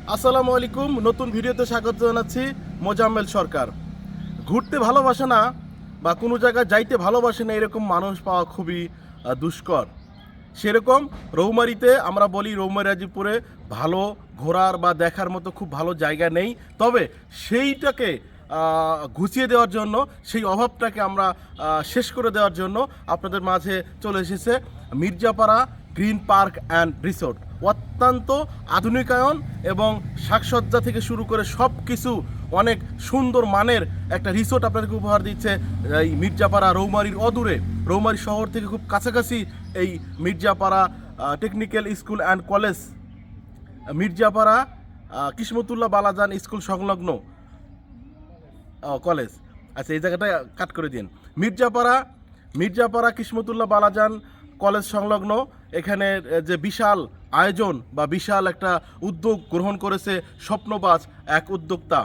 আসসালামু আলাইকুম। নতুন ভিডিওতে স্বাগত জানাচ্ছি। মোজাম্মেল সরকার। ঘুরতে ভালোবাসে না বা কোনো জায়গায় যাইতে ভালোবাসে না এরকম মানুষ পাওয়া খুবই দুষ্কর। সেরকম রৌমারীতে আমরা বলি রৌমারী রাজীবপুরে ভালো ঘোরার বা দেখার মতো খুব ভালো জায়গা নেই, তবে সেইটাকে ঘুচিয়ে দেওয়ার জন্য, সেই অভাবটাকে আমরা শেষ করে দেওয়ার জন্য আপনাদের মাঝে চলে এসেছে Mirzapara green park and resort. অত্যন্ত আধুনিকায়ন এবং সাজসজ্জা থেকে শুরু করে সব কিছু অনেক সুন্দর মানের একটা রিসোর্ট আপনাদেরকে উপহার দিচ্ছে এই মির্জাপাড়া রৌমারীর অদূরে, রৌমারী শহর থেকে খুব কাছাকাছি এই Mirzapara technical school and college, Mirzapara Kismatullah Balajan school সংলগ্ন কলেজ। আচ্ছা, এই জায়গাটা কাট করে দিন। মির্জাপাড়া কিসমতুল্লাহ বালাজান কলেজ সংলগ্ন এখানে যে বিশাল আয়োজন বা বিশাল একটা উদ্যোগ গ্রহণ করেছে স্বপ্নবাজ এক উদ্যোক্তা,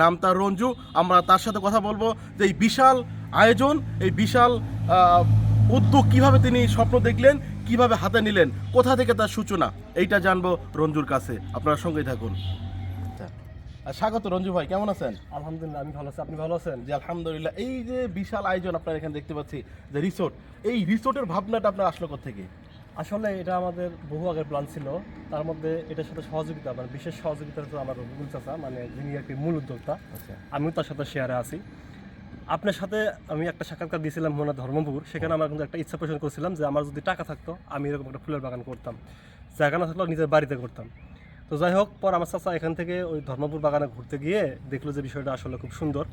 নাম তার রঞ্জু। আমরা তার সাথে কথা বলবো যে এই বিশাল আয়োজন, এই বিশাল উদ্যোগ কিভাবে তিনি স্বপ্ন দেখলেন, কিভাবে হাতে নিলেন, কোথা থেকে তার সূচনা, এইটা জানবো রঞ্জুর কাছে। আপনার সঙ্গেই থাকুন। স্বাগত রঞ্জু ভাই, কেমন আছেন? আলহামদুলিল্লাহ, আমি ভালো আছি। আপনি ভালো আছেন? জি আলহামদুলিল্লাহ। এই যে বিশাল আয়োজন আপনার এখানে দেখতে পাচ্ছি, যে রিসোর্ট, এই রিসোর্টের ভাবনাটা আপনার আসলো কোত্থেকে? আসলে এটা আমাদের বহু আগের প্ল্যান ছিল। তার মধ্যে এটার সাথে সহযোগিতা, মানে বিশেষ সহযোগিতা হচ্ছে আমার রবিউল চাচা, মানে যিনি একটি মূল উদ্যোক্তা। আচ্ছা, আমিও তার সাথে শেয়ারে আছি। আপনার সাথে আমি একটা সাক্ষাৎকার দিয়েছিলাম মনে ধর্মপুর, সেখানে আমার কিন্তু একটা ইচ্ছা পোষণ করছিলাম যে আমার যদি টাকা থাকতো আমি এরকম একটা ফুলের বাগান করতাম, জায়গা না থাকলেও নিজের বাড়িতে করতাম। তো যাই হোক, পর আমার চাচা এখান থেকে ওই ধর্মপুর বাগানে ঘুরতে গিয়ে দেখলো যে বিষয়টা আসলে খুব সুন্দর।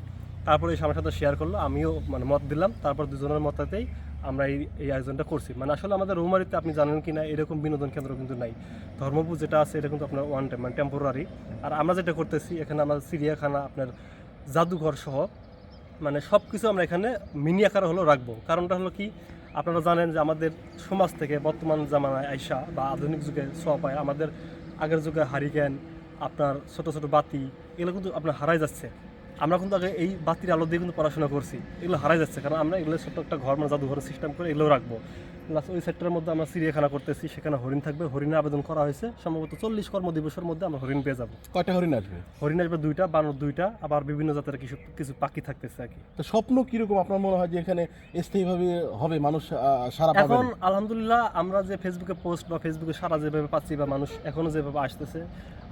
তারপরে এসে আমার সাথে শেয়ার করলো, আমিও মানে মত দিলাম। তারপর দুজনের মতাতেই আমরা এই আয়োজনটা করছি। মানে আসলে আমাদের রৌমারীতে আপনি জানেন কি না, এরকম বিনোদন কেন্দ্র কিন্তু নাই। ধর্মপুর যেটা আছে এটা কিন্তু আপনার ওয়ান টাইম, মানে টেম্পোরারি। আর আমরা যেটা করতেছি এখানে আমাদের চিড়িয়াখানা, আপনার জাদুঘর সহ মানে সব কিছু আমরা এখানে মিনি আকারে হলেও রাখবো। কারণটা হলো কি, আপনারা জানেন যে আমাদের সমাজ থেকে বর্তমান জামানায় আইসা বা আধুনিক যুগে ছোঁয়া পায়, আমাদের আগের যুগে হারিকেন, আপনার ছোট ছোট বাতি, এগুলো কিন্তু আপনার হারাই যাচ্ছে। আমরা কিন্তু আগে এই বাতির আলো দিয়ে কিন্তু পড়াশোনা করছি, এগুলো হারাই যাচ্ছে। কারণ আমরা এগুলো ছোট্ট একটা ঘর, মানে জাদুঘরের সিস্টেম করে এগুলো রাখবো। প্লাস ওই সেক্টরের মধ্যে আমরা চিড়িয়াখানা করতেছি, সেখানে হরিণ থাকবে। হরিণের আবেদন করা হয়েছে, সম্ভবত 40 কর্মদিবসের মধ্যে আমরা হরিণ পেয়ে যাবো। কয়টা হরিণ আসবে? হরিণ আসবে 2টা, বানর 2টা, আবার বিভিন্ন জাতের কিছু কিছু পাখি থাকতেছে আর কি। তো স্বপ্ন কিরকম আপনার মনে হয় যে এখানে স্থায়ীভাবে হবে, মানুষ সারা পাবে? এখন আলহামদুলিল্লাহ আমরা যে ফেসবুকে পোস্ট বা ফেসবুকে সারা যেভাবে পাচ্ছি বা মানুষ এখনও যেভাবে আসতেছে,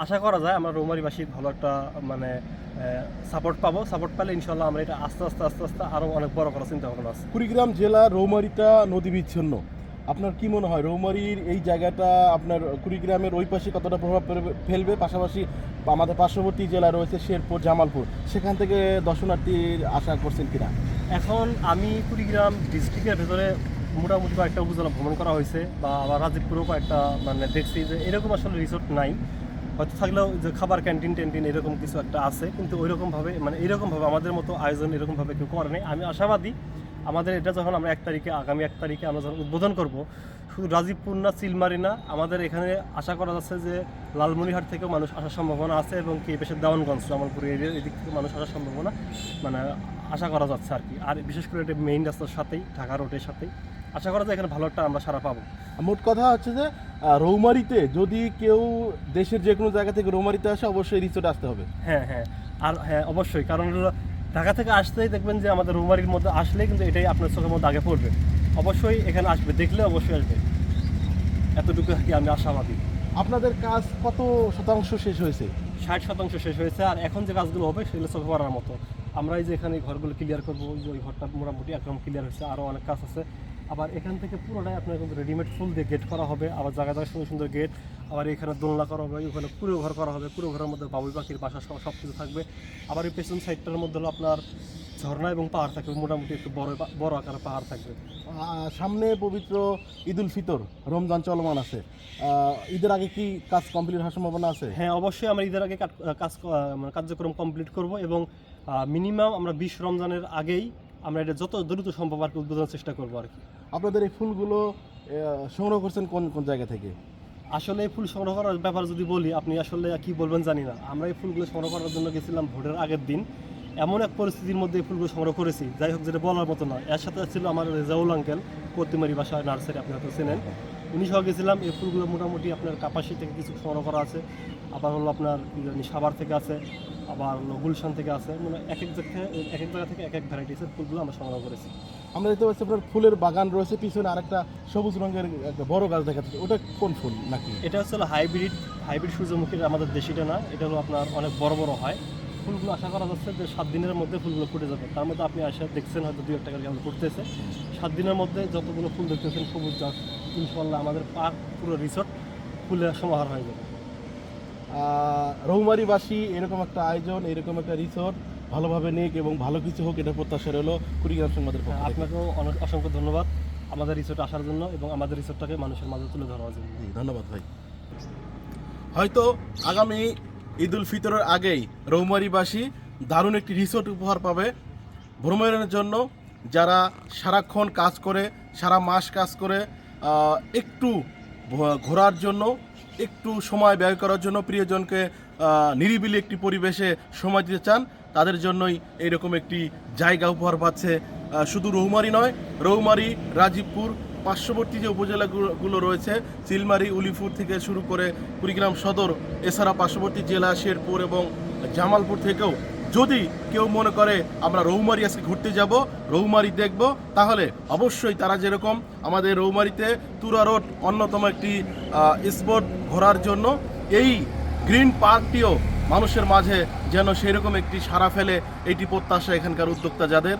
আশা করা যায় আমরা রৌমারীবাসী ভালো একটা মানে সাপোর্ট পাবো। সাপোর্ট পেলে ইনশাল্লাহ আমরা এটা আস্তে আস্তে আরও অনেক বড় করার চিন্তা ভাবনা আছে। কুড়িগ্রাম জেলা রৌমারীটা নদী বিচ্ছিন্ন। আপনার কি মনে হয় রৌমারীর এই জায়গাটা আপনার কুড়িগ্রামের ওই পাশে কতটা প্রভাব ফেলবে? পাশাপাশি আমাদের পার্শ্ববর্তী জেলা রয়েছে শেরপুর, জামালপুর, সেখান থেকে দর্শনার্থীর আশা করছেন কিনা? এখন আমি কুড়িগ্রাম ডিস্ট্রিক্টের ভেতরে মোটামুটি কয়েকটা উপজেলা ভ্রমণ করা হয়েছে, বা আবার রাজীবপুরেও কয়েকটা মানে দেখছি যে এরকম আসলে রিসোর্ট নাই। হয়তো থাকলেও যে খাবার ক্যান্টিন এরকম কিছু একটা আছে, কিন্তু ওইরকমভাবে মানে এরকমভাবে আমাদের মতো আয়োজন এরকমভাবে কেউ করে নেই। আমি আশাবাদী আমাদের এটা যখন আমরা আগামী 1 তারিখে আমরা যখন উদ্বোধন করব, শুধু রাজীবপুর না, চিলমারি না, আমাদের এখানে আশা করা যাচ্ছে যে লালমনিরহাট থেকেও মানুষ আসার সম্ভাবনা আছে, এবং কি পেশের দেওয়ানগঞ্জ, জামালপুর এরিয়ার এদিক থেকে মানুষ আসার সম্ভাবনা মানে আশা করা যাচ্ছে আর কি। আর বিশেষ করে এটা মেইন রাস্তার সাথেই, ঢাকা রোডের সাথেই আশা করা যায় এখানে ভালো একটা আমরা সারা পাবো। মোট কথা হচ্ছে যে রৌমারীতে যদি কেউ দেশের যে কোনো জায়গা থেকে রৌমারীতে আসে, অবশ্যই রিসোর্টে আসতে হবে। হ্যাঁ, আর হ্যাঁ অবশ্যই, কারণ হলো ঢাকা থেকে আসতেই দেখবেন যে আমাদের রৌমারীর মধ্যে আসলেই কিন্তু এটাই আপনার চোখের মধ্যে আগে পড়বে। অবশ্যই এখানে আসবে, দেখলে অবশ্যই আসবে, এতটুকু কি আমি আশাবাদী। আপনাদের কাজ কত শতাংশ শেষ হয়েছে? 60% শেষ হয়েছে, আর এখন যে কাজগুলো হবে সেগুলো চোখে পড়ার মতো। আমরা এই যে এখানে ঘরগুলো ক্লিয়ার করবো, ওই ঘরটা মোটামুটি একদম ক্লিয়ার হয়েছে, আরও অনেক কাজ আছে। আবার এখান থেকে পুরোটাই আপনার কিন্তু রেডিমেড ফুল দিয়ে গেট করা হবে, আবার জায়গায় সুন্দর সুন্দর গেট, আবার এখানে দোলনা করা হবে, ওখানে পুরো ঘর করা হবে, পুরো ঘরের মধ্যে বাবুই পাখির বাসা সব কিছু থাকবে। আবার এই পেছন সাইডটার মধ্যে হলো আপনার ঝর্ণা এবং পাহাড় থাকবে, মোটামুটি একটু বড় আকারের পাহাড় থাকবে। সামনে পবিত্র ঈদ উল ফিতর, রমজান চলমান আছে। ঈদের আগে কি কাজ কমপ্লিট হওয়ার সম্ভাবনা আছে? হ্যাঁ অবশ্যই, আমরা ঈদের আগে কার্যক্রম কমপ্লিট করব, এবং মিনিমাম আমরা 20 রমজানের আগেই আমরা এটা যত দ্রুত সম্ভব আর কি উদ্বোধনের চেষ্টা করবো আর কি। আপনাদের এই ফুলগুলো সংগ্রহ করছেন কোন কোন জায়গা থেকে? আসলে এই ফুল সংগ্রহ করার ব্যাপারে যদি বলি, আপনি আসলে কি বলবেন জানি না। আমরা এই ফুলগুলো সংগ্রহ করার জন্য গেছিলাম ভোটের আগের দিন। এমন এক পরিস্থিতির মধ্যে এই ফুলগুলো সংগ্রহ করেছি, যাই হোক, যেটা বলার মতো না। এর সাথে ছিল আমার রেজাউল আঙ্কেল, কর্তিমারি বাসায় নার্সারি, আপনি হয়তো চেনেন, উনি সহ গেছিলাম। এই ফুলগুলো মোটামুটি আপনার কাপাসি থেকে কিছু সংগ্রহ করা আছে, আবার হলো আপনার কি জানি সাভার থেকে আছে, আবার হলো গুলশান থেকে আছে, মানে এক এক জায়গা থেকে এক এক ভ্যারাইটিসের ফুলগুলো আমরা সংগ্রহ করেছি। আমরা দেখতে পাচ্ছি আপনার ফুলের বাগান রয়েছে, পিছনে আরেকটা সবুজ রঙের একটা বড় গাছ দেখা যাচ্ছে, ওটা কোন ফুল নাকি? এটা হচ্ছে হলো হাইব্রিড সূর্যমুখীর, আমাদের দেশিটা না, এটা হলো আপনার অনেক বড় বড় হয়। ফুলগুলো আশা করা যাচ্ছে যে 7 দিনের মধ্যে ফুলগুলো ফুটে যাবে। তার মধ্যে আপনি আসে দেখছেন হয়তো 2-1 টাকার কেমন ফুটতেছে। 7 দিনের মধ্যে যতগুলো ফুল দেখতেছেন সবুজ গাছ, ইনশাল্লাহ আমাদের পার্ক পুরো রিসোর্ট ফুলের সমাহার হয়ে যাবে। রৌমারীবাসী এরকম একটা আয়োজন, এরকম একটা রিসোর্ট ভালোভাবে নিক এবং ভালো কিছু হোক, এটা প্রত্যাশা রইল কুড়িগ্রাম সংবাদের পক্ষ থেকে। আপনাকেও অনেক অসংখ্য ধন্যবাদ আমাদের রিসোর্টে আসার জন্য এবং আমাদের রিসোর্টটাকে মানুষের মাঝে তুলে ধরার জন্য। জি, ধন্যবাদ ভাই। হয়তো আগামী ঈদ উল ফিতরের আগেই রৌমারীবাসী দারুণ একটি রিসোর্ট উপহার পাবে ভ্রমণের জন্য। যারা সারাক্ষণ কাজ করে, সারা মাস কাজ করে, একটু ঘোরার জন্য, একটু সময় ব্যয় করার জন্য, প্রিয়জনকে নিরিবিলি একটি পরিবেশে সময় দিতে চান, তাদের জন্যই এইরকম একটি জায়গা উপহার পাচ্ছে। শুধু রৌমারী নয়, রৌমারী, রাজীবপুর, পার্শ্ববর্তী যে উপজেলাগুলো রয়েছে, চিলমারি, উলিপুর থেকে শুরু করে কুড়িগ্রাম সদর, এছাড়া পার্শ্ববর্তী জেলা শেরপুর এবং জামালপুর থেকেও যদি কেউ মনে করে আমরা রৌমারী আজকে ঘুরতে যাব, রৌমারী দেখব, তাহলে অবশ্যই তারা যেরকম আমাদের রৌমারীতে তুরা রোড অন্যতম একটি স্পট ঘোরার জন্য, এই গ্রিন পার্কটিও মানুষের মাঝে যেন সেরকম একটি সাড়া ফেলে, এইটি প্রত্যাশা এখানকার উদ্যোক্তা যাদের,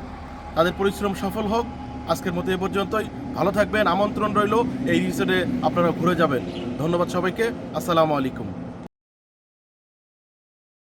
তাদের পরিশ্রম সফল হোক। আজকের মতো এ পর্যন্তই, ভালো থাকবেন, আমন্ত্রণ রইল এই রিসোর্টে আপনারা ঘুরে যাবেন। ধন্যবাদ সবাইকে, আসসালামু আলাইকুম।